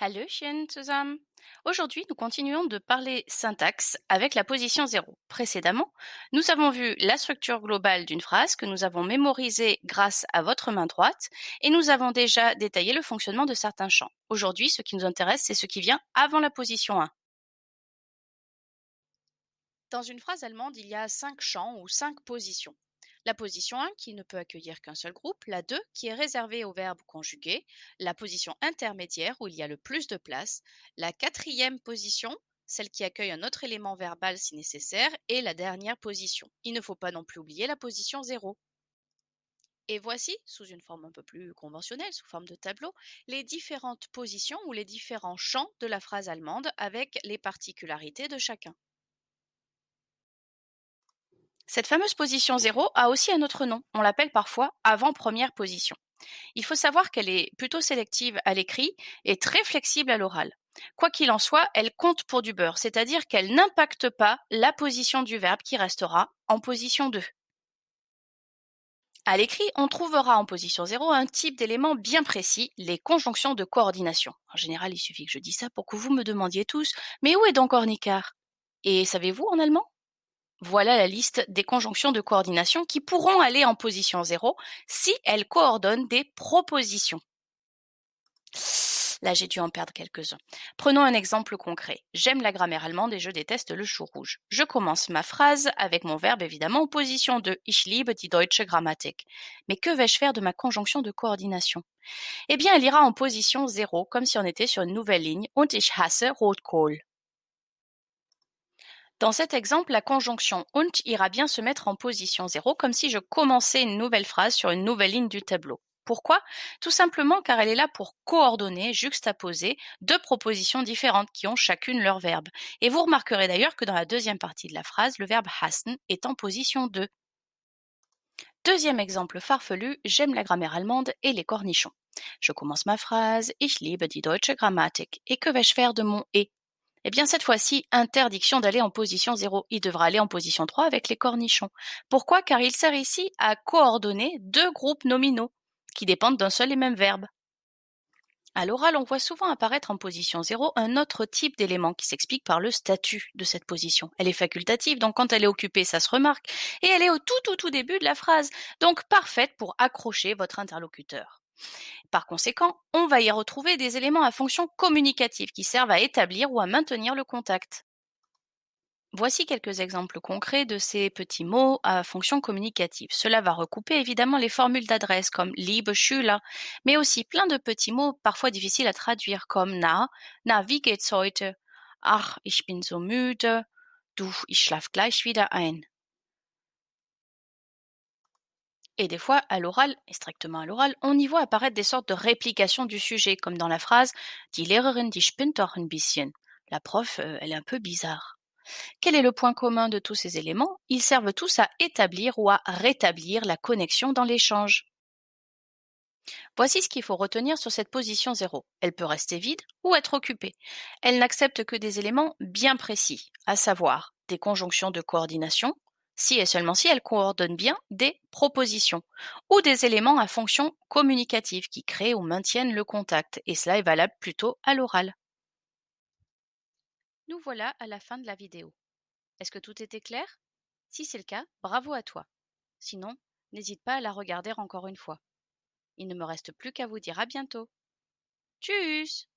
Hallöchen zusammen. Aujourd'hui, nous continuons de parler syntaxe avec la position zéro. Précédemment, nous avons vu la structure globale d'une phrase que nous avons mémorisée grâce à votre main droite et nous avons déjà détaillé le fonctionnement de certains champs. Aujourd'hui, ce qui nous intéresse, c'est ce qui vient avant la position 1. Dans une phrase allemande, il y a 5 champs ou 5 positions. La position 1 qui ne peut accueillir qu'un seul groupe, la 2 qui est réservée aux verbes conjugués, la position intermédiaire où il y a le plus de place, la quatrième position, celle qui accueille un autre élément verbal si nécessaire, et la dernière position. Il ne faut pas non plus oublier la position 0. Et voici, sous une forme un peu plus conventionnelle, sous forme de tableau, les différentes positions ou les différents champs de la phrase allemande avec les particularités de chacun. Cette fameuse position zéro a aussi un autre nom. On l'appelle parfois avant-première position. Il faut savoir qu'elle est plutôt sélective à l'écrit et très flexible à l'oral. Quoi qu'il en soit, elle compte pour du beurre, c'est-à-dire qu'elle n'impacte pas la position du verbe qui restera en position 2. À l'écrit, on trouvera en position 0 un type d'élément bien précis, les conjonctions de coordination. En général, il suffit que je dise ça pour que vous me demandiez tous, mais où est donc Ornicar? Et savez-vous en allemand? Voilà la liste des conjonctions de coordination qui pourront aller en position 0 si elles coordonnent des propositions. Là, j'ai dû en perdre quelques-uns. Prenons un exemple concret. J'aime la grammaire allemande et je déteste le chou rouge. Je commence ma phrase avec mon verbe évidemment en position 2. Ich liebe die deutsche Grammatik. Mais que vais-je faire de ma conjonction de coordination? Eh bien, elle ira en position 0, comme si on était sur une nouvelle ligne. Und ich hasse Rotkohl. Dans cet exemple, la conjonction und ira bien se mettre en position 0, comme si je commençais une nouvelle phrase sur une nouvelle ligne du tableau. Pourquoi? Tout simplement car elle est là pour coordonner, juxtaposer deux propositions différentes qui ont chacune leur verbe. Et vous remarquerez d'ailleurs que dans la deuxième partie de la phrase, le verbe hassen est en position 2. Deuxième exemple farfelu, j'aime la grammaire allemande et les cornichons. Je commence ma phrase, ich liebe die deutsche Grammatik. Et que vais-je faire de mon et? Eh bien, cette fois-ci, interdiction d'aller en position 0. Il devra aller en position 3 avec les cornichons. Pourquoi? Car il sert ici à coordonner deux groupes nominaux qui dépendent d'un seul et même verbe. À l'oral, on voit souvent apparaître en position 0 un autre type d'élément qui s'explique par le statut de cette position. Elle est facultative, donc quand elle est occupée, ça se remarque, et elle est au tout début de la phrase, donc parfaite pour accrocher votre interlocuteur. Par conséquent, on va y retrouver des éléments à fonction communicative qui servent à établir ou à maintenir le contact. Voici quelques exemples concrets de ces petits mots à fonction communicative. Cela va recouper évidemment les formules d'adresse comme liebe Schüler, mais aussi plein de petits mots parfois difficiles à traduire comme na wie geht's heute, ach ich bin so müde, du ich schlaf gleich wieder ein. Et des fois, à l'oral, et strictement à l'oral, on y voit apparaître des sortes de réplications du sujet, comme dans la phrase Die Lehrerin, die spinnt doch ein bisschen. La prof, elle est un peu bizarre. Quel est le point commun de tous ces éléments? Ils servent tous à établir ou à rétablir la connexion dans l'échange. Voici ce qu'il faut retenir sur cette position 0. Elle peut rester vide ou être occupée. Elle n'accepte que des éléments bien précis, à savoir des conjonctions de coordination, si et seulement si elle coordonne bien des propositions, ou des éléments à fonction communicative qui créent ou maintiennent le contact, et cela est valable plutôt à l'oral. Nous voilà à la fin de la vidéo. Est-ce que tout était clair? Si c'est le cas, bravo à toi. Sinon, n'hésite pas à la regarder encore une fois. Il ne me reste plus qu'à vous dire à bientôt. Tchuss!